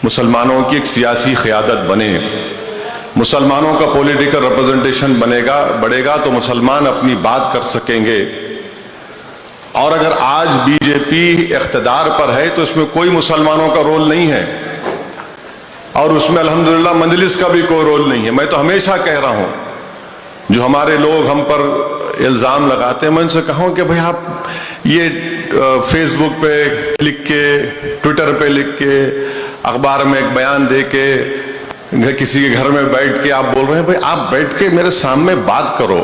मुसलमानों की एक सियासी क़यादत बने, मुसलमानों का पॉलिटिकल रिप्रेजेंटेशन बढ़ेगा तो मुसलमान अपनी बात कर सकेंगे। और अगर आज बीजेपी इख्तिदार पर है तो इसमें कोई मुसलमानों का रोल नहीं है और उसमें अल्हम्दुलिल्लाह मजलिस का भी कोई रोल नहीं है। मैं तो हमेशा कह रहा हूं, जो हमारे लोग हम पर इल्ज़ाम लगाते हैं, मैं उनसे कहूं कि भाई आप ये फेसबुक पे लिख के, ट्विटर पे लिख के, अखबार में एक बयान दे के, किसी के घर में बैठ के आप बोल रहे हैं, भाई आप बैठ के मेरे सामने बात करो,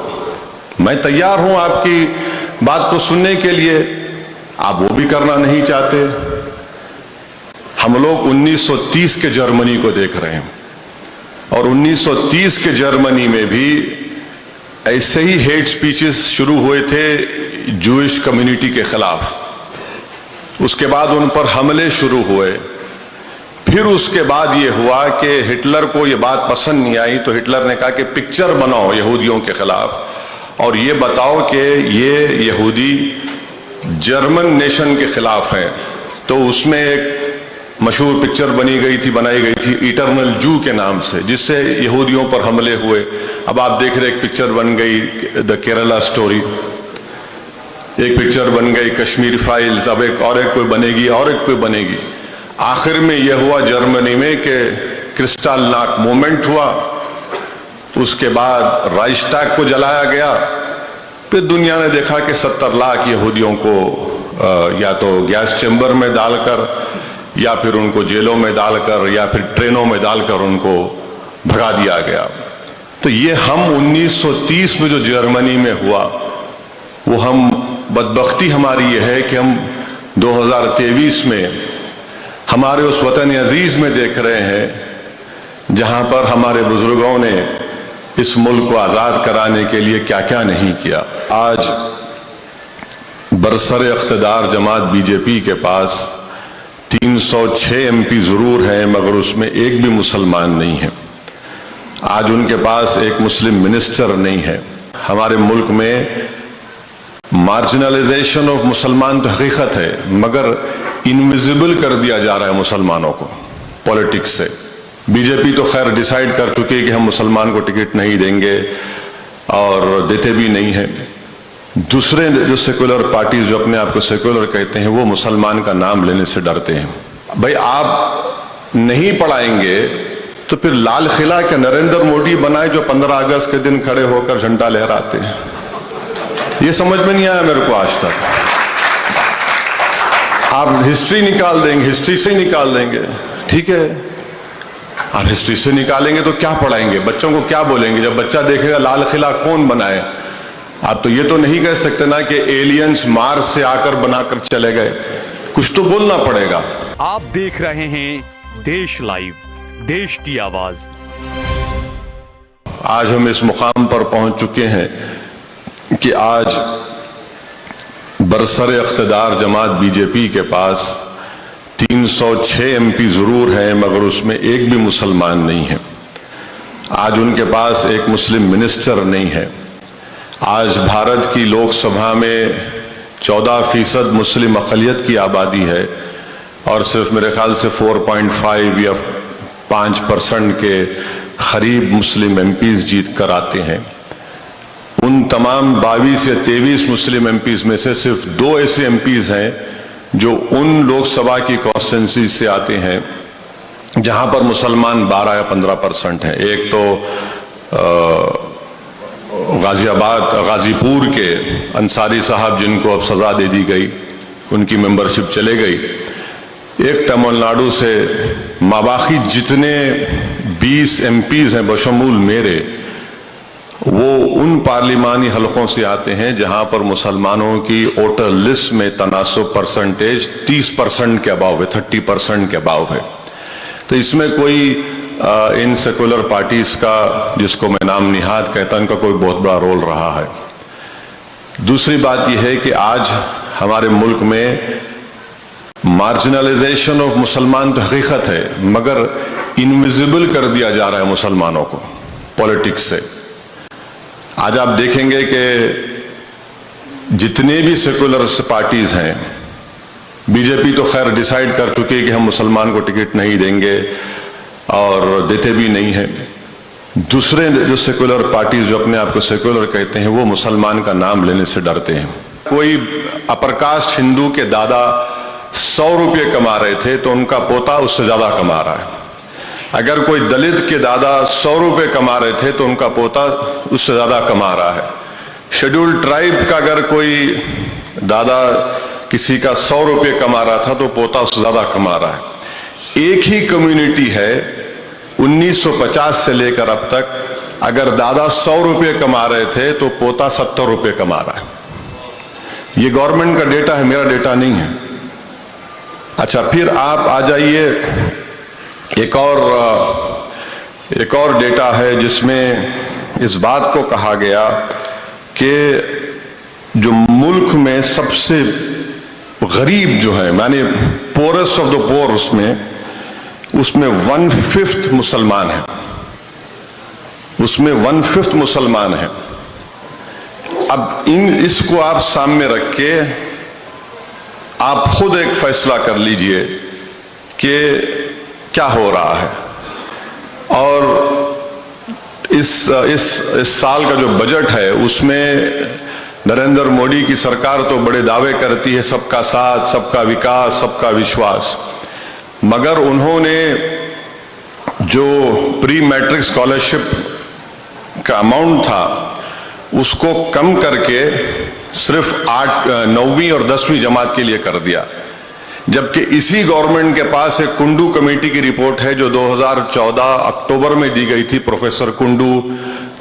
मैं तैयार हूं आपकी बात को सुनने के लिए। आप वो भी करना नहीं चाहते। हम लोग 1930 के जर्मनी को देख रहे हैं और 1930 के जर्मनी में भी ऐसे ही हेट स्पीचेस शुरू हुए थे जूइश कम्युनिटी के खिलाफ। उसके बाद उन पर हमले शुरू हुए। फिर उसके बाद ये हुआ कि हिटलर को ये बात पसंद नहीं आई तो हिटलर ने कहा कि पिक्चर बनाओ यहूदियों के खिलाफ और ये बताओ कि ये यहूदी जर्मन नेशन के खिलाफ हैं। तो उसमें एक मशहूर पिक्चर बनाई गई थी इटर्नल जू के नाम से, जिससे यहूदियों पर हमले हुए। अब आप देख रहे एक पिक्चर बन गई द केरला स्टोरी, एक पिक्चर बन गई कश्मीर फाइल्स, अब एक कोई बनेगी और एक कोई बनेगी। आखिर में यह हुआ जर्मनी में कि क्रिस्टलनाक मूवमेंट हुआ, उसके बाद राइक्सटैग को जलाया गया। फिर दुनिया ने देखा कि 70 लाख यहूदियों को या तो गैस चैम्बर में डालकर या फिर उनको जेलों में डालकर या फिर ट्रेनों में डालकर उनको भगा दिया गया। तो ये हम 1930 में जो जर्मनी में हुआ, वो हम बदबख्ती हमारी ये है कि हम 2023 में हमारे उस वतन अजीज में देख रहे हैं जहां पर हमारे बुजुर्गों ने इस मुल्क को आज़ाद कराने के लिए क्या क्या नहीं किया। आज बरसर इख्तिदार जमात बीजेपी के पास 306 एमपी जरूर हैं, मगर उसमें एक भी मुसलमान नहीं है। आज उनके पास एक मुस्लिम मिनिस्टर नहीं है। हमारे मुल्क में मार्जिनलाइजेशन ऑफ मुसलमान तो हकीकत है, मगर इनविजिबल कर दिया जा रहा है मुसलमानों को पॉलिटिक्स से। बीजेपी तो खैर डिसाइड कर चुकी है कि हम मुसलमान को टिकट नहीं देंगे और देते भी नहीं है। दूसरे जो सेकुलर पार्टीज जो अपने आप को सेकुलर कहते हैं, वो मुसलमान का नाम लेने से डरते हैं। भाई आप नहीं पढ़ाएंगे तो फिर लाल किला के नरेंद्र मोदी बनाए जो 15 अगस्त के दिन खड़े होकर झंडा लहराते हैं। ये समझ में नहीं आया मेरे को आज तक। आप हिस्ट्री निकाल देंगे, हिस्ट्री से निकाल देंगे, ठीक है। आप हिस्ट्री से निकालेंगे तो क्या पढ़ाएंगे बच्चों को, क्या बोलेंगे जब बच्चा देखेगा लाल किला कौन बनाए? आप तो ये तो नहीं कह सकते ना कि एलियंस मार्स से आकर बनाकर चले गए, कुछ तो बोलना पड़ेगा। आप देख रहे हैं देश लाइव, देश की आवाज। आज हम इस मुकाम पर पहुंच चुके हैं कि आज बरसर इख्तिदार जमात बीजेपी के पास 306 एमपी जरूर हैं, मगर उसमें एक भी मुसलमान नहीं है। आज उनके पास एक मुस्लिम मिनिस्टर नहीं है। आज भारत की लोकसभा में 14% मुस्लिम अक़लियत की आबादी है और सिर्फ मेरे ख्याल से 4.5 या 5% के करीब मुस्लिम एमपीज जीत कर आते हैं। उन तमाम 22 या 23 मुस्लिम एमपीज में से सिर्फ 2 ऐसे एमपीज हैं जो उन लोकसभा की कॉन्स्टिट्यूंसी से आते हैं जहां पर मुसलमान 12 या 15% हैं। एक तो गाजीपुर के अंसारी साहब, जिनको अब सजा दे दी गई, उनकी मेंबरशिप चले गई। एक तमिलनाडु से माबाकी जितने 20 एमपीज हैं बशमूल मेरे, वो उन पार्लिमानी हलकों से आते हैं जहां पर मुसलमानों की वोटर लिस्ट में तनासुब परसेंटेज 30% के अबाव है, 30% के अबाव है। तो इसमें कोई इन सेकुलर पार्टीज का, जिसको मैं नाम निहाद कहता हूं, इनका कोई बहुत बड़ा रोल रहा है। दूसरी बात यह है कि आज हमारे मुल्क में मार्जिनलाइजेशन ऑफ मुसलमान तो हकीकत है, मगर इनविजिबल कर दिया जा रहा है मुसलमानों को पॉलिटिक्स से। आज आप देखेंगे कि जितने भी सेकुलर पार्टीज हैं बीजेपी तो खैर डिसाइड कर चुकी है कि हम मुसलमान को टिकट नहीं देंगे और देते भी नहीं है। दूसरे जो सेक्युलर पार्टीज जो अपने आप को सेक्युलर कहते हैं, वो मुसलमान का नाम लेने से डरते हैं। कोई अपर कास्ट हिंदू के दादा 100 रुपये कमा रहे थे तो उनका पोता उससे ज्यादा कमा रहा है। अगर कोई दलित के दादा 100 रुपये कमा रहे थे तो उनका पोता उससे ज्यादा कमा रहा है। शेड्यूल्ड ट्राइब का अगर कोई दादा किसी का 100 रुपये कमा रहा था तो पोता उससे ज्यादा कमा रहा है। एक ही कम्युनिटी है, 1950 से लेकर अब तक अगर दादा 100 रुपये कमा रहे थे तो पोता 70 रुपये कमा रहा है। ये गवर्नमेंट का डेटा है, मेरा डेटा नहीं है। अच्छा, फिर आप आ जाइए, एक और डेटा है जिसमें इस बात को कहा गया कि जो मुल्क में सबसे गरीब जो है, माने पोरेस्ट ऑफ द पोर, उसमें 1/5 मुसलमान है। उसमें 1/5 मुसलमान है। अब इसको आप सामने रख के आप खुद एक फैसला कर लीजिए कि क्या हो रहा है। और इस साल का जो बजट है उसमें नरेंद्र मोदी की सरकार तो बड़े दावे करती है, सबका साथ, सबका विकास, सबका विश्वास, मगर उन्होंने जो प्री मैट्रिक स्कॉलरशिप का अमाउंट था उसको कम करके सिर्फ 9वीं और 10वीं जमात के लिए कर दिया। जबकि इसी गवर्नमेंट के पास एक कुंडू कमेटी की रिपोर्ट है जो 2014 अक्टूबर में दी गई थी। प्रोफेसर कुंडू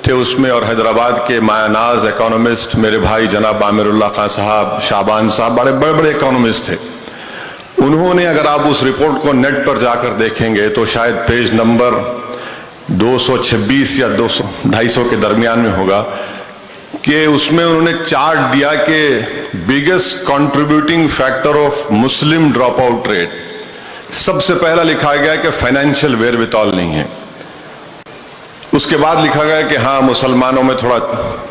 थे उसमें, और हैदराबाद के मायानाज इकोनॉमिस्ट मेरे भाई जनाब आमिरुल्लाह खान साहब, शाबान साहब, बड़े बड़े बड़े इकोनॉमिस्ट थे। उन्होंने, अगर आप उस रिपोर्ट को नेट पर जाकर देखेंगे तो शायद पेज नंबर 226 या 250 के दरमियान में होगा, कि उसमें उन्होंने चार्ट दिया कि biggest contributing factor of Muslim drop out rate, सबसे पहला लिखा गया कि फाइनेंशियल वेरवितौल नहीं है। उसके बाद लिखा गया कि हाँ, मुसलमानों में थोड़ा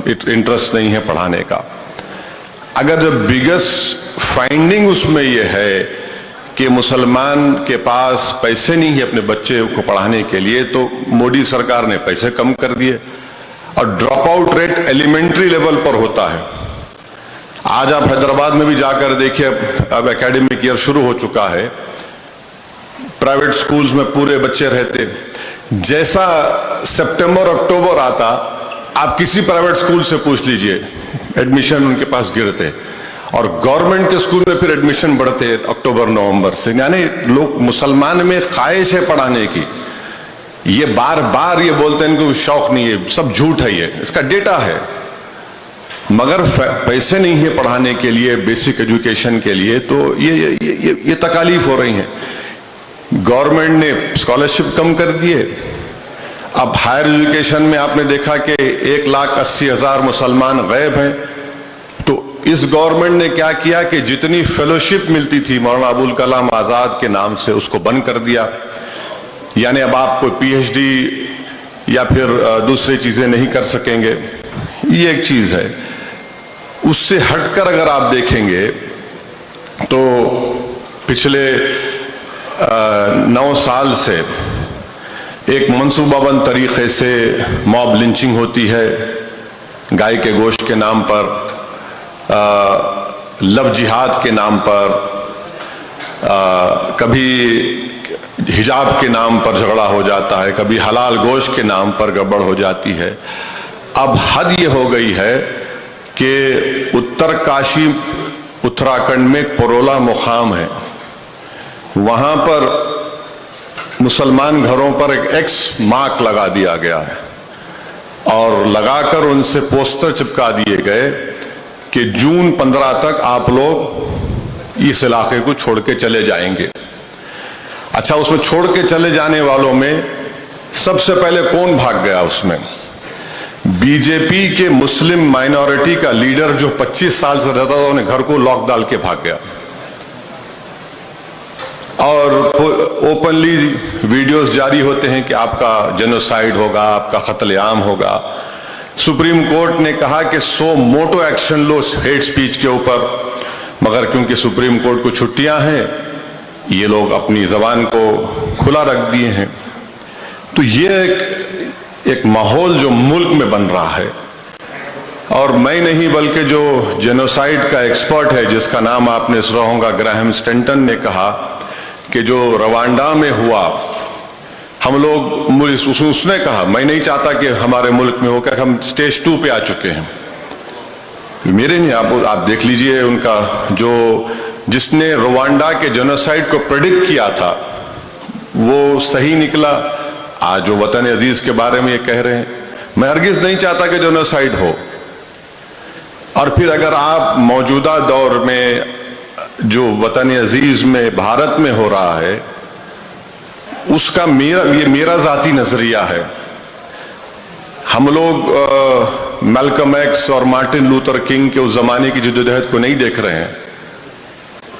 इंटरेस्ट नहीं है पढ़ाने का। अगर जो बिगेस्ट फाइंडिंग उसमें यह है कि मुसलमान के पास पैसे नहीं है अपने बच्चे को पढ़ाने के लिए, तो मोदी सरकार ने पैसे कम कर दिए और drop out rate elementary level पर होता है। आज आप हैदराबाद में भी जाकर देखिए, अब एकेडमिक ईयर शुरू हो चुका है, प्राइवेट स्कूल्स में पूरे बच्चे रहते। जैसा सितंबर अक्टूबर आता, आप किसी प्राइवेट स्कूल से पूछ लीजिए, एडमिशन उनके पास गिरते, और गवर्नमेंट के स्कूल में फिर एडमिशन बढ़ते अक्टूबर नवंबर से। यानी लोग, मुसलमान में ख्वाहिश है पढ़ाने की, ये बार बार ये बोलते हैं इनको शौक नहीं है, सब झूठ है, ये इसका डेटा है, मगर पैसे नहीं है पढ़ाने के लिए, बेसिक एजुकेशन के लिए, तो ये तकालीफ हो रही हैं। गवर्नमेंट ने स्कॉलरशिप कम कर दिए। अब हायर एजुकेशन में आपने देखा कि 1,80,000 मुसलमान गैब हैं। तो इस गवर्नमेंट ने क्या किया कि जितनी फेलोशिप मिलती थी मौलाना अबुल कलाम आजाद के नाम से, उसको बंद कर दिया। यानी अब आप कोई पीएचडी या फिर दूसरी चीजें नहीं कर सकेंगे, ये एक चीज है। उससे हटकर अगर आप देखेंगे तो पिछले 9 साल से एक मंसूबाबंद तरीके से मॉब लिंचिंग होती है गाय के गोश्त के नाम पर, लव जिहाद के नाम पर, कभी हिजाब के नाम पर झगड़ा हो जाता है, कभी हलाल गोश्त के नाम पर गड़बड़ हो जाती है। अब हद ये हो गई है कि उत्तरकाशी उत्तराखंड में परोला मुकाम है, वहां पर मुसलमान घरों पर एक एक्स मार्क लगा दिया गया है और लगाकर उनसे पोस्टर चिपका दिए गए कि जून 15 तक आप लोग इस इलाके को छोड़ के चले जाएंगे। अच्छा, उसमें छोड़ के चले जाने वालों में सबसे पहले कौन भाग गया? उसमें बीजेपी के मुस्लिम माइनॉरिटी का लीडर जो 25 साल से रहता था, उन्हें घर को लॉक डाल के भाग गया और ओपनली वीडियोस जारी होते हैं कि आपका जेनोसाइड होगा, आपका कत्लेआम होगा। सुप्रीम कोर्ट ने कहा कि सो मोटो एक्शन लो हेट स्पीच के ऊपर, मगर क्योंकि सुप्रीम कोर्ट को छुट्टियां हैं, ये लोग अपनी जबान को खुला रख दिए हैं। तो ये एक माहौल जो मुल्क में बन रहा है, और मैं नहीं बल्कि जो जेनोसाइड का एक्सपर्ट है जिसका नाम आपने सुना होगा, ग्राहम स्टेंटन ने कहा कि जो रवांडा में हुआ, हम लोग, उसने कहा मैं नहीं चाहता कि हमारे मुल्क में हो, क्या हम स्टेज 2 पे आ चुके हैं। मेरे नहीं, आप देख लीजिए उनका जो जिसने रवांडा के जेनोसाइड को प्रेडिक्ट किया था वो सही निकला। आज जो वतन अजीज के बारे में ये कह रहे हैं, मैं हरगिज नहीं चाहता कि जेनोसाइड हो। और फिर अगर आप मौजूदा दौर में जो वतन अजीज में भारत में हो रहा है उसका ये मेरा जाती नजरिया है। हम लोग मैल्कम एक्स और मार्टिन लूथर किंग के उस जमाने की जद्दोजहद को नहीं देख रहे हैं,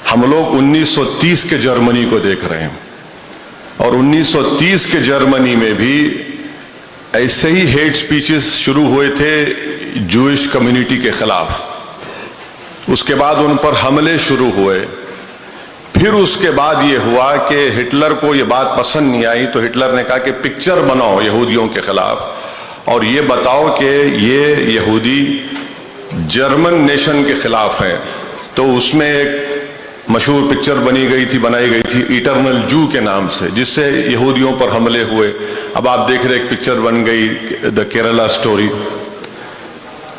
हम लोग 1930 के जर्मनी को देख रहे हैं। और 1930 के जर्मनी में भी ऐसे ही हेट स्पीचेस शुरू हुए थे जूइश कम्युनिटी के खिलाफ। उसके बाद उन पर हमले शुरू हुए। फिर उसके बाद ये हुआ कि हिटलर को ये बात पसंद नहीं आई, तो हिटलर ने कहा कि पिक्चर बनाओ यहूदियों के खिलाफ और ये बताओ कि ये यहूदी जर्मन नेशन के खिलाफ हैं। तो उसमें एक मशहूर पिक्चर बनाई गई थी इटर्नल जू के नाम से, जिससे यहूदियों पर हमले हुए। अब आप देख रहे एक पिक्चर बन गई द केरला स्टोरी,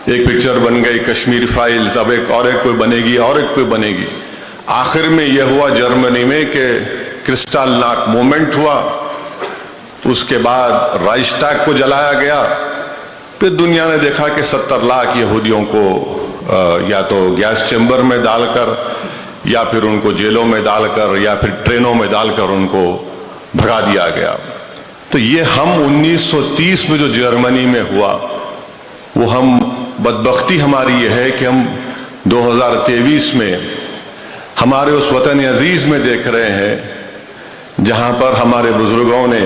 एक पिक्चर बन गई कश्मीर फाइल्स, अब एक कोई बनेगी और एक कोई बनेगी। आखिर में यह हुआ जर्मनी में कि क्रिस्टल नाक मूवमेंट हुआ, उसके बाद राइस्टाग को जलाया गया। फिर दुनिया ने देखा कि 70 लाख यहूदियों को या तो गैस चैम्बर में डालकर या फिर उनको जेलों में डालकर या फिर ट्रेनों में डालकर उनको भगा दिया गया। तो ये हम 1930 में जो जर्मनी में हुआ, वो हम बदबख्ती हमारी ये है कि हम 2023 में हमारे उस वतन अजीज में देख रहे हैं जहां पर हमारे बुजुर्गों ने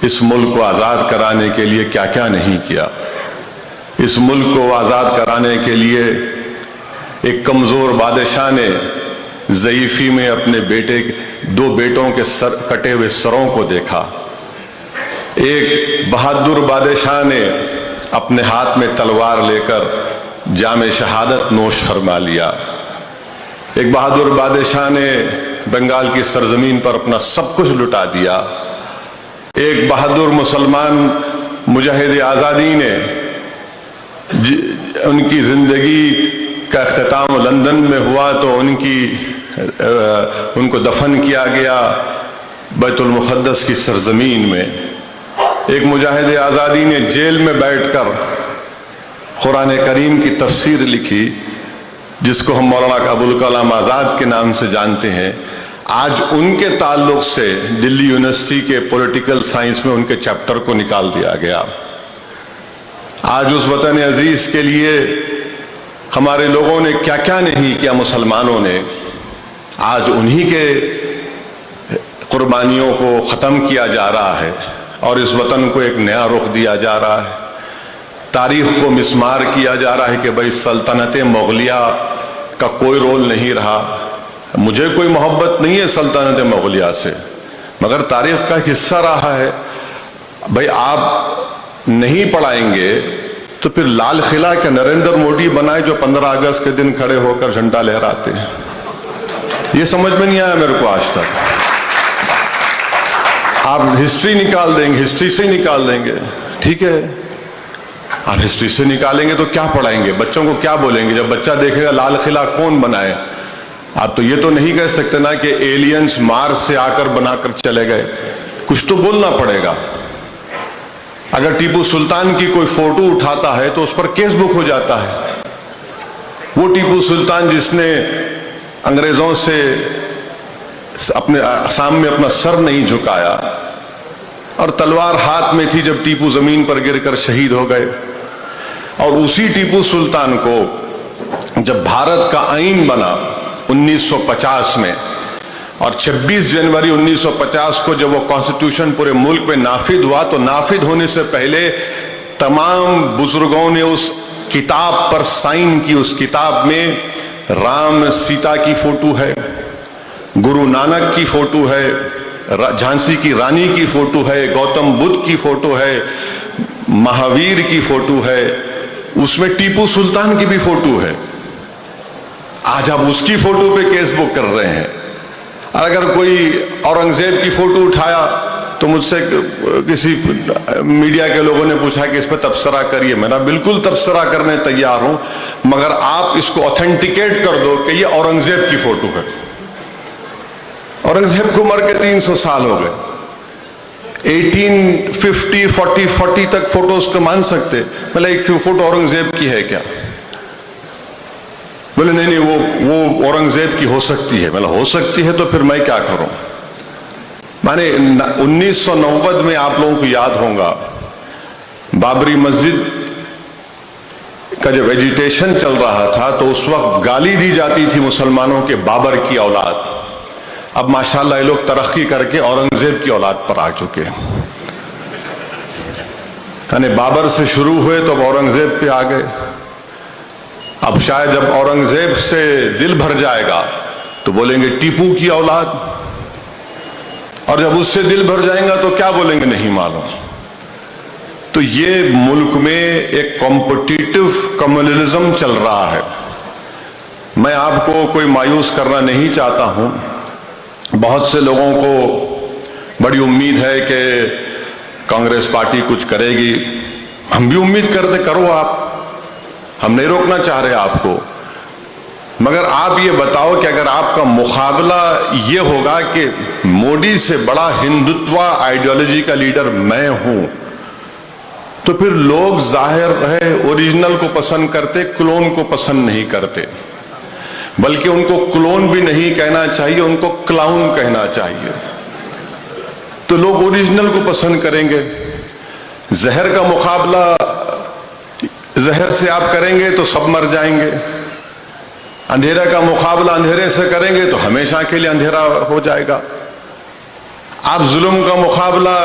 इस मुल्क को आज़ाद कराने के लिए क्या क्या नहीं किया। इस मुल्क को आज़ाद कराने के लिए एक कमज़ोर बादशाह ने ज़ईफ़ी में अपने दो बेटों के सर कटे हुए सरों को देखा। एक बहादुर बादशाह ने अपने हाथ में तलवार लेकर जामे शहादत नोश फरमा लिया। एक बहादुर बादशाह ने बंगाल की सरजमीन पर अपना सब कुछ लुटा दिया। एक बहादुर मुसलमान मुजाहिद आज़ादी ने उनकी जिंदगी का अख्तिताम लंदन में हुआ तो उनको दफन किया गया बैतुल मुक़द्दस की सरजमीन में। एक मुजाहिद आज़ादी ने जेल में बैठकर कुरान करीम की तफसीर लिखी, जिसको हम मौलाना अबुल कलाम आज़ाद के नाम से जानते हैं। आज उनके ताल्लुक से दिल्ली यूनिवर्सिटी के पॉलिटिकल साइंस में उनके चैप्टर को निकाल दिया गया। आज उस वतन अजीज के लिए हमारे लोगों ने क्या क्या नहीं किया, मुसलमानों ने। आज उन्हीं के कुर्बानियों को ख़त्म किया जा रहा है और इस वतन को एक नया रुख दिया जा रहा है। तारीख को मिसमार किया जा रहा है कि भाई सल्तनत मुग़लिया का कोई रोल नहीं रहा। मुझे कोई मोहब्बत नहीं है सल्तनत मुग़लिया से, मगर तारीख का हिस्सा रहा है। भाई आप नहीं पढ़ाएंगे तो फिर लाल किला के नरेंद्र मोदी बनाए जो 15 अगस्त के दिन खड़े होकर झंडा लहराते हैं। ये समझ में नहीं आया मेरे को आज तक। आप हिस्ट्री निकाल देंगे, हिस्ट्री से ही निकाल देंगे, ठीक है। आप हिस्ट्री से निकालेंगे तो क्या पढ़ाएंगे, बच्चों को क्या बोलेंगे? जब बच्चा देखेगा लाल किला कौन बनाए, आप तो ये तो नहीं कह सकते ना कि एलियंस मार्स से आकर बनाकर चले गए। कुछ तो बोलना पड़ेगा। अगर टीपू सुल्तान की कोई फोटो उठाता है तो उस पर केस बुक हो जाता है। वो टीपू सुल्तान जिसने अंग्रेजों से अपने सामने अपना सर नहीं झुकाया और तलवार हाथ में थी जब टीपू जमीन पर गिरकर शहीद हो गए। और उसी टीपू सुल्तान को जब भारत का आईन बना 1950 में और 26 जनवरी 1950 को जब वो कॉन्स्टिट्यूशन पूरे मुल्क में नाफिद हुआ, तो नाफिद होने से पहले तमाम बुजुर्गों ने उस किताब पर साइन की। उस किताब में राम सीता की फोटो है, गुरु नानक की फोटो है, झांसी की रानी की फोटो है, गौतम बुद्ध की फोटो है, महावीर की फोटो है, उसमें टीपू सुल्तान की भी फोटो है। आज आप उसकी फोटो पे केस बुक कर रहे हैं। अगर कोई औरंगजेब की फोटो उठाया तो मुझसे किसी मीडिया के लोगों ने पूछा कि इस पर तबसरा करिए। मैंने बिल्कुल तबसरा करने तैयार हूं, मगर आप इसको ऑथेंटिकेट कर दो कि ये औरंगजेब की फोटो है। औरंगजेब को मर के 300 साल हो गए। 1850 40 तक फोटोज को मान सकते, मतलब एक फोटो औरंगजेब की है क्या? बोले नहीं वो औरंगजेब की हो सकती है। मतलब हो सकती है तो फिर मैं क्या करूं? माने 1990 में आप लोगों को याद होगा, बाबरी मस्जिद का जब एजिटेशन चल रहा था तो उस वक्त गाली दी जाती थी मुसलमानों के बाबर की औलाद। अब माशाल्लाह ये लोग तरक्की करके औरंगजेब की औलाद पर आ चुके हैं। यानी बाबर से शुरू हुए तो अब औरंगजेब पे आ गए। अब शायद जब औरंगजेब से दिल भर जाएगा तो बोलेंगे टीपू की औलाद, और जब उससे दिल भर जाएगा तो क्या बोलेंगे नहीं मालूम। तो ये मुल्क में एक कॉम्पिटिटिव कम्युनलिज्म चल रहा है। मैं आपको कोई मायूस करना नहीं चाहता हूं। बहुत से लोगों को बड़ी उम्मीद है कि कांग्रेस पार्टी कुछ करेगी। हम भी उम्मीद करते, करो आप, हम नहीं रोकना चाह रहे आपको, मगर आप ये बताओ कि अगर आपका मुकाबला ये होगा कि मोदी से बड़ा हिंदुत्व आइडियोलॉजी का लीडर मैं हूं, तो फिर लोग जाहिर है ओरिजिनल को पसंद करते, क्लोन को पसंद नहीं करते। बल्कि उनको क्लोन भी नहीं कहना चाहिए, उनको क्लाउन कहना चाहिए। तो लोग ओरिजिनल को पसंद करेंगे। जहर का मुकाबला जहर से आप करेंगे तो सब मर जाएंगे। अंधेरे का मुकाबला अंधेरे से करेंगे तो हमेशा के लिए अंधेरा हो जाएगा। आप जुल्म का मुकाबला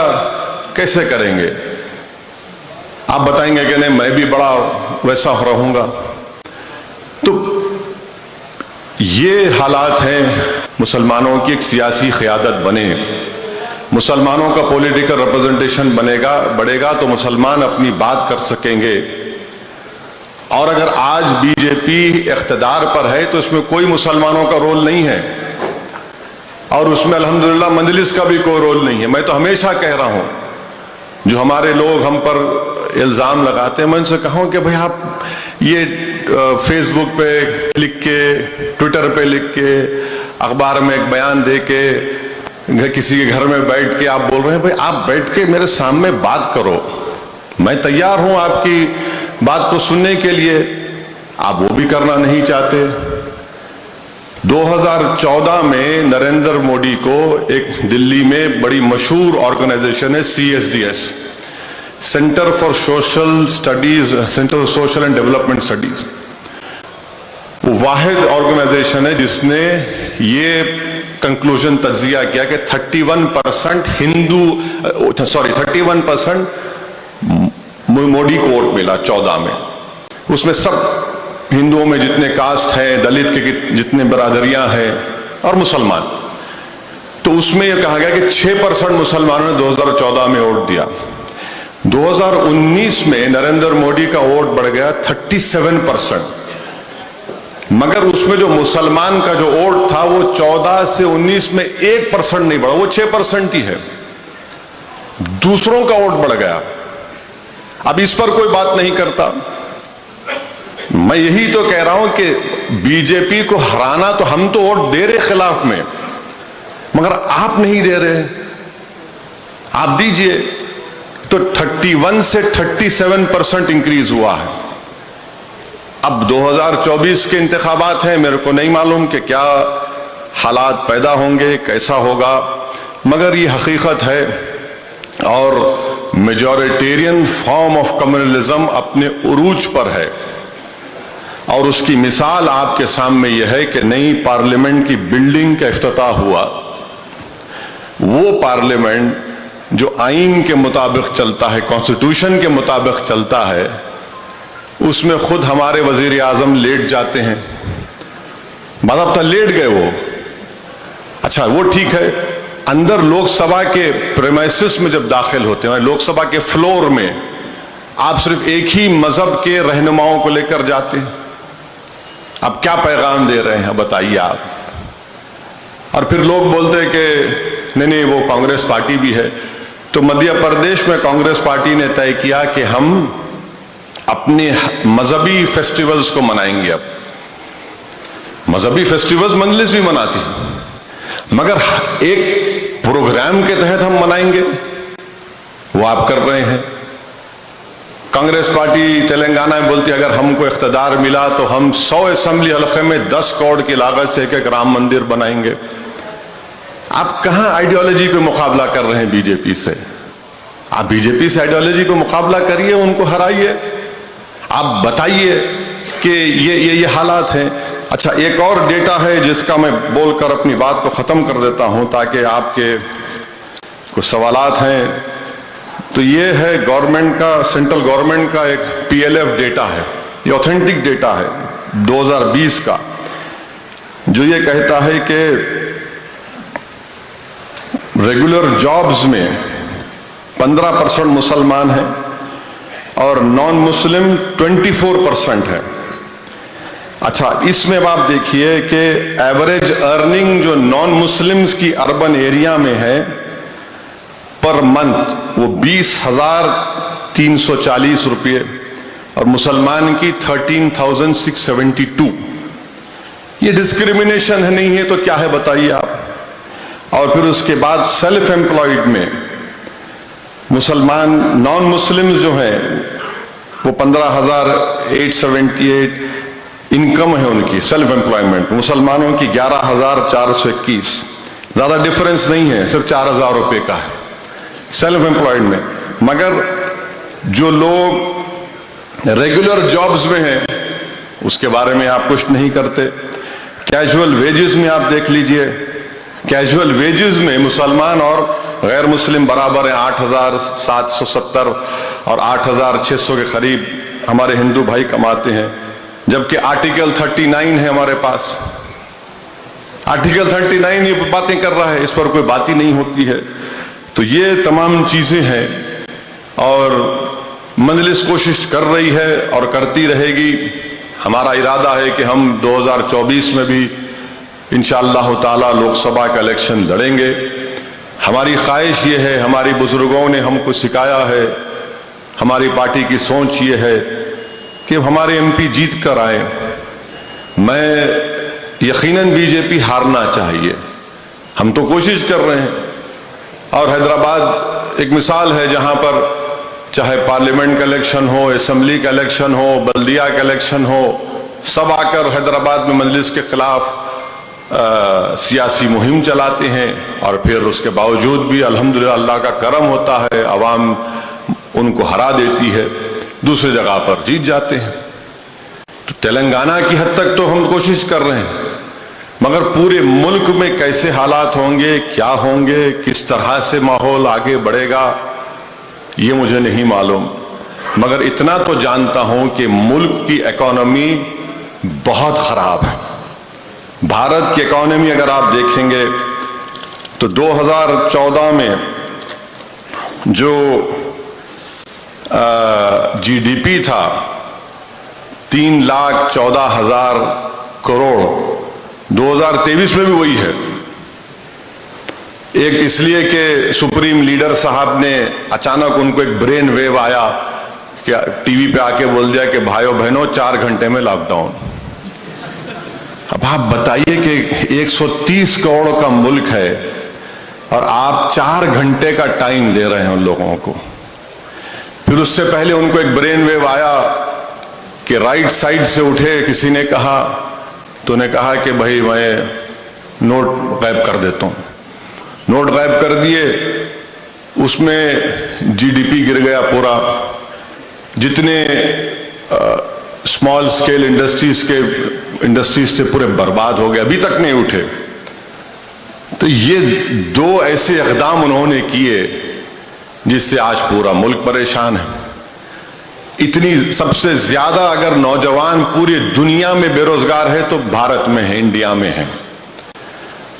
कैसे करेंगे? आप बताएंगे कि नहीं मैं भी बड़ा वैसा रहूंगा। तो ये हालात हैं। मुसलमानों की एक सियासी क़यादत बने, मुसलमानों का पॉलिटिकल रिप्रेजेंटेशन बढ़ेगा तो मुसलमान अपनी बात कर सकेंगे। और अगर आज बीजेपी इख्तिदार पर है तो इसमें कोई मुसलमानों का रोल नहीं है, और उसमें अल्हम्दुलिल्लाह मजलिस का भी कोई रोल नहीं है। मैं तो हमेशा कह रहा हूं, जो हमारे लोग हम पर इल्जाम लगाते हैं, मैं उनसे कहूं कि भाई आप ये फेसबुक पे लिख के, ट्विटर पे लिख के, अखबार में एक बयान दे के, किसी के घर में बैठ के आप बोल रहे हैं, भाई आप बैठ के मेरे सामने बात करो। मैं तैयार हूं आपकी बात को सुनने के लिए। आप वो भी करना नहीं चाहते। 2014 में नरेंद्र मोदी को एक दिल्ली में बड़ी मशहूर ऑर्गेनाइजेशन है CSDS, centre for social studies, centre for social and development studies, वो वाहिद ऑर्गेनाइजेशन है जिसने ये कंक्लूजन तज्जिया किया कि 31% 31% मोदी को वोट मिला 14 में। उसमें सब हिंदुओं में जितने कास्ट हैं, दलित के जितने बरादरियां हैं और मुसलमान, तो उसमें यह कहा गया कि 6% मुसलमानों ने 2014 में वोट दिया। 2019 में नरेंद्र मोदी का वोट बढ़ गया 37%, मगर उसमें जो मुसलमान का जो वोट था वो 14 से 19 में 1% नहीं बढ़ा, वो 6% ही है। दूसरों का वोट बढ़ गया। अब इस पर कोई बात नहीं करता। मैं यही तो कह रहा हूं कि बीजेपी को हराना, तो हम तो वोट दे रहे खिलाफ में, मगर आप नहीं दे रहे। आप दीजिए। तो 31 से 37% इंक्रीज हुआ है। अब 2024 के इंतखाबात हैं, मेरे को नहीं मालूम कि क्या हालात पैदा होंगे, कैसा होगा, मगर ये हकीकत है। और मेजॉरिटेरियन फॉर्म ऑफ कम्युनलिज्म अपने उरूज पर है, और उसकी मिसाल आपके सामने यह है कि नई पार्लियामेंट की बिल्डिंग का इफ्तिताह हुआ। वो पार्लियामेंट जो आईन के मुताबिक चलता है, कॉन्स्टिट्यूशन के मुताबिक चलता है, उसमें खुद हमारे वजीर आजम लेट जाते हैं, बाज़ाब्ता लेट गए वो। अच्छा वो ठीक है, अंदर लोकसभा के प्रेमाइसिस में जब दाखिल होते हैं, लोकसभा के फ्लोर में आप सिर्फ एक ही मजहब के रहनुमाओं को लेकर जाते हैं, अब क्या पैगाम दे रहे हैं बताइए आप। और फिर लोग बोलते हैं कि नहीं वो कांग्रेस पार्टी भी है। तो मध्य प्रदेश में कांग्रेस पार्टी ने तय किया कि हम अपने मजहबी फेस्टिवल्स को मनाएंगे। अब मजहबी फेस्टिवल्स मजलिस भी मनाती, मगर एक प्रोग्राम के तहत हम मनाएंगे, वो आप कर रहे हैं। कांग्रेस पार्टी तेलंगाना में बोलती है अगर हमको इख्तिदार मिला तो हम 100 असेंबली हल्के में 10 करोड़ की लागत से एक राम मंदिर बनाएंगे। आप कहां आइडियोलॉजी पे मुकाबला कर रहे हैं बीजेपी से? आप बीजेपी से आइडियोलॉजी पे मुकाबला करिए, उनको हराइए, आप बताइए कि ये हालात हैं। अच्छा एक और डेटा है जिसका मैं बोलकर अपनी बात को खत्म कर देता हूं ताकि आपके कुछ सवालात हैं। तो ये है गवर्नमेंट का, सेंट्रल गवर्नमेंट का एक PLF डेटा है, ये ऑथेंटिक डेटा है 2020 का, जो ये कहता है कि रेगुलर जॉब्स में 15% मुसलमान हैं और नॉन मुस्लिम 24% है। अच्छा इसमें अब आप देखिए कि एवरेज अर्निंग जो नॉन मुस्लिम्स की अर्बन एरिया में है पर मंथ वो 20,340 रुपये और मुसलमान की 13,672। ये डिस्क्रिमिनेशन है नहीं है तो क्या है बताइए आप। और फिर उसके बाद सेल्फ एम्प्लॉयड में मुसलमान नॉन मुस्लिम जो है वो 15,878 इनकम है उनकी सेल्फ एम्प्लॉयमेंट, मुसलमानों की 11,421। ज्यादा डिफरेंस नहीं है, सिर्फ 4,000 रुपये का है सेल्फ एम्प्लॉयड में। मगर जो लोग रेगुलर जॉब्स में हैं उसके बारे में आप कुछ नहीं करते। कैजुअल वेजेस में आप देख लीजिए, कैजुअल वेजेस में मुसलमान और गैर मुस्लिम बराबर है, 8,770 और 8,600 के करीब हमारे हिंदू भाई कमाते हैं। जबकि आर्टिकल 39 है हमारे पास, आर्टिकल 39 ये बातें कर रहा है, इस पर कोई बात ही नहीं होती है। तो ये तमाम चीजें हैं और मजलिस कोशिश कर रही है और करती रहेगी। हमारा इरादा है कि हम 2024 में भी इंशाअल्लाह ताला लोकसभा का इलेक्शन लड़ेंगे। हमारी ख्वाहिश ये है, हमारी बुजुर्गों ने हमको सिखाया है, हमारी पार्टी की सोच ये है कि हमारे MP जीत कर आए। मैं यकीनन बीजेपी हारना चाहिए, हम तो कोशिश कर रहे हैं। और हैदराबाद एक मिसाल है जहां पर चाहे पार्लियामेंट का इलेक्शन हो, असेंबली का इलेक्शन हो, बल्दिया का इलेक्शन हो, सब आकर हैदराबाद में मजलिस के खिलाफ सियासी मुहिम चलाते हैं और फिर उसके बावजूद भी अल्हम्दुलिल्लाह अल्लाह का करम होता है, अवाम उनको हरा देती है, दूसरी जगह पर जीत जाते हैं। तो तेलंगाना की हद तक तो हम कोशिश कर रहे हैं, मगर पूरे मुल्क में कैसे हालात होंगे, क्या होंगे, किस तरह से माहौल आगे बढ़ेगा ये मुझे नहीं मालूम। मगर इतना तो जानता हूं कि मुल्क की इकोनॉमी बहुत खराब है। भारत की इकोनॉमी अगर आप देखेंगे तो 2014 में जो GDP था 3,14,000 करोड़, 2023 में भी वही है। एक इसलिए कि सुप्रीम लीडर साहब ने अचानक उनको एक ब्रेन वेव आया कि टीवी पे आके बोल दिया कि भाइयों बहनों 4 घंटे में लॉकडाउन। अब आप बताइए कि 130 करोड़ का मुल्क है और आप 4 घंटे का टाइम दे रहे हैं उन लोगों को। फिर उससे पहले उनको एक ब्रेन वेव आया कि राइट साइड से उठे, किसी ने कहा तो उन्हें कहा कि भाई मैं नोट गायब कर देता हूं। नोट गायब कर दिए, उसमें GDP गिर गया पूरा। जितने स्मॉल स्केल इंडस्ट्रीज थे पूरे बर्बाद हो गए, अभी तक नहीं उठे। तो ये 2 ऐसे इक़दाम उन्होंने किए जिससे आज पूरा मुल्क परेशान है। इतनी सबसे ज्यादा अगर नौजवान पूरी दुनिया में बेरोजगार है तो भारत में है, इंडिया में है।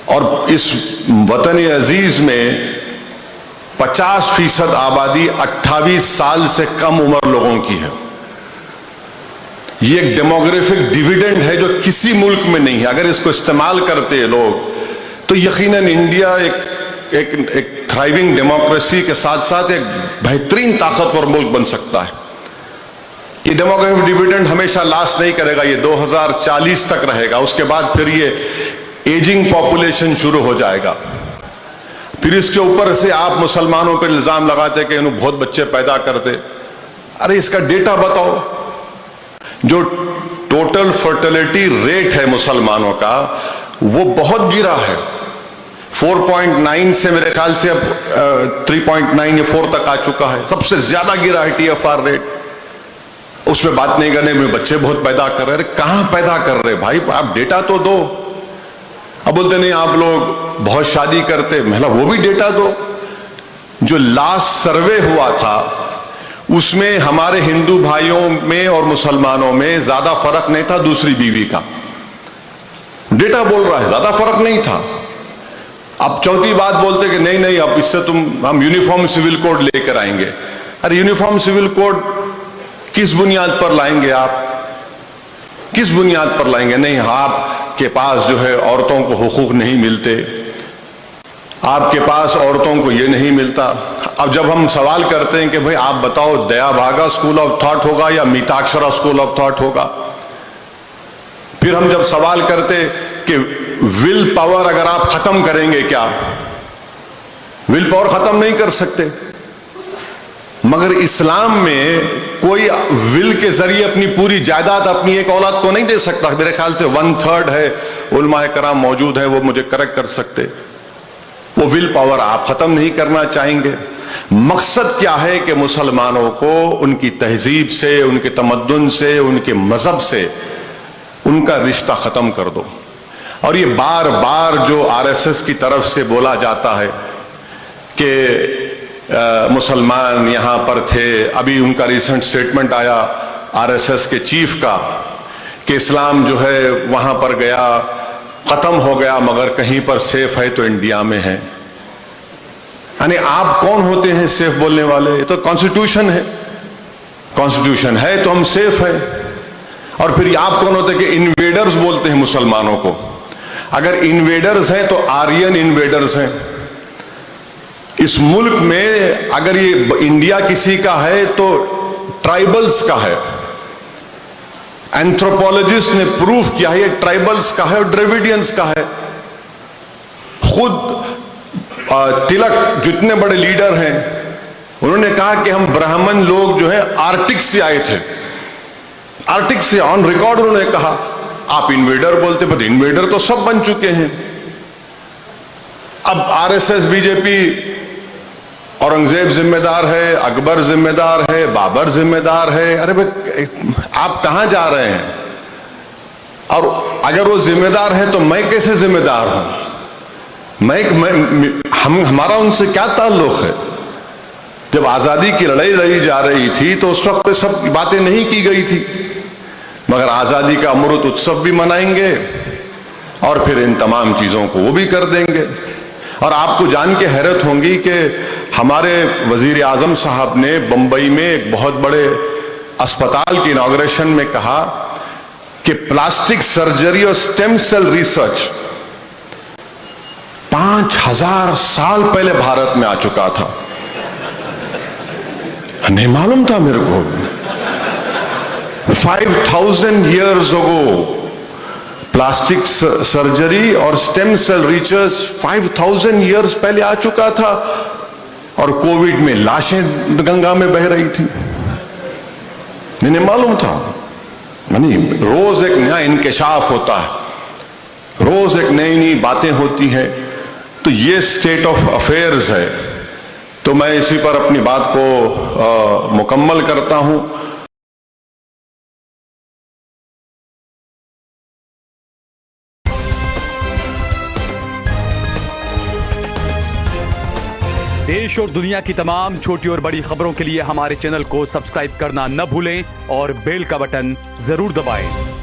और इस वतन अजीज में 50% आबादी 28 साल से कम उम्र लोगों की है। ये एक डेमोग्राफिक डिविडेंड है जो किसी मुल्क में नहीं है। अगर इसको इस्तेमाल करते हैं लोग तो यकीनन इंडिया एक थ्राइविंग डेमोक्रेसी के साथ साथ एक बेहतरीन ताकतवर मुल्क बन सकता है। ये डेमोग्राफिक डिविडेंड हमेशा लास्ट नहीं करेगा, ये 2040 तक रहेगा। उसके बाद फिर ये एजिंग पॉपुलेशन शुरू हो जाएगा। फिर इसके ऊपर से आप मुसलमानों पर इल्जाम लगाते कि इन्होंने बहुत बच्चे पैदा करते। अरे इसका डेटा बताओ। जो टोटल फर्टिलिटी रेट है मुसलमानों का वो बहुत गिरा है। 4.9 से मेरे ख्याल से अब 3.9 या 4 तक आ चुका है। सबसे ज्यादा गिरा है TFR रेट। उसमें बात नहीं करने में बच्चे बहुत पैदा कर रहे हैं। कहां पैदा कर रहे भाई, आप डेटा तो दो। अब बोलते नहीं आप लोग बहुत शादी करते, मतलब वो भी डेटा दो। जो लास्ट सर्वे हुआ था उसमें हमारे हिंदू भाइयों में और मुसलमानों में ज्यादा फर्क नहीं था दूसरी बीवी का। डेटा बोल रहा है ज्यादा फर्क नहीं था। अब चौथी बात बोलते कि नहीं नहीं अब इससे हम यूनिफॉर्म सिविल कोड लेकर आएंगे। अरे यूनिफॉर्म सिविल कोड किस बुनियाद पर लाएंगे आप, किस बुनियाद पर लाएंगे? नहीं, आपके पास जो है औरतों को हुकूक नहीं मिलते, आपके पास औरतों को ये नहीं मिलता। अब जब हम सवाल करते हैं कि भाई आप बताओ दया भागा स्कूल ऑफ थॉट होगा या मिताक्षरा स्कूल ऑफ थॉट होगा, फिर हम जब सवाल करते कि विल पावर अगर आप खत्म करेंगे क्या, विल पावर खत्म नहीं कर सकते। मगर इस्लाम में कोई विल के जरिए अपनी पूरी जायदाद अपनी एक औलाद को नहीं दे सकता। मेरे ख्याल से 1/3 है, उलमाए कराम मौजूद है, वो मुझे करेक्ट कर सकते। वो विल पावर आप खत्म नहीं करना चाहेंगे। मकसद क्या है कि मुसलमानों को उनकी तहजीब से, उनके तमद्दुन से, उनके मजहब से उनका रिश्ता खत्म कर दो। और ये बार बार जो RSS की तरफ से बोला जाता है कि मुसलमान यहां पर थे, अभी उनका रिसेंट स्टेटमेंट आया RSS के चीफ का कि इस्लाम जो है वहां पर गया, खत्म हो गया, मगर कहीं पर सेफ है तो इंडिया में है। यानी आप कौन होते हैं सेफ बोलने वाले? ये तो कॉन्स्टिट्यूशन है, कॉन्स्टिट्यूशन है तो हम सेफ है। और फिर आप कौन होते हैं कि इन्वेडर्स बोलते हैं मुसलमानों को? अगर इन्वेडर्स हैं तो आर्यन इन्वेडर्स हैं। इस मुल्क में अगर ये इंडिया किसी का है तो ट्राइबल्स का है। एंथ्रोपोलॉजिस्ट ने प्रूफ किया है ये ट्राइबल्स का है और द्रविडियंस का है। खुद तिलक जितने बड़े लीडर हैं उन्होंने कहा कि हम ब्राह्मण लोग जो है आर्टिक से आए थे, आर्टिक से, ऑन रिकॉर्ड उन्होंने कहा। आप इन्वेडर बोलते, पर इन्वेडर तो सब बन चुके हैं। अब RSS बीजेपी औरंगजेब जिम्मेदार है, अकबर जिम्मेदार है, बाबर जिम्मेदार है। अरे भाई आप कहां जा रहे हैं? और अगर वो जिम्मेदार है तो मैं कैसे जिम्मेदार हूं? हमारा उनसे क्या ताल्लुक है? जब आजादी की लड़ाई लड़ी जा रही थी तो उस वक्त सब बातें नहीं की गई थी, मगर आजादी का अमृत उत्सव भी मनाएंगे और फिर इन तमाम चीजों को वो भी कर देंगे। और आपको जान के हैरत होंगी कि हमारे वजीर आजम साहब ने बंबई में एक बहुत बड़े अस्पताल की इनॉग्रेशन में कहा कि प्लास्टिक सर्जरी और स्टेम सेल रिसर्च 5000 साल पहले भारत में आ चुका था। नहीं मालूम था मेरे को। 5000 years ago प्लास्टिक सर्जरी और स्टेम सेल रिसर्च 5000 years पहले आ चुका था। और कोविड में लाशें गंगा में बह रही थी, नहीं मालूम था। नहीं, रोज एक नया इंकशाफ होता है, रोज एक नई नई बातें होती हैं। तो ये स्टेट ऑफ अफेयर्स है। तो मैं इसी पर अपनी बात को मुकम्मल करता हूं। देश और दुनिया की तमाम छोटी और बड़ी खबरों के लिए हमारे चैनल को सब्सक्राइब करना न भूलें और बेल का बटन जरूर दबाएं।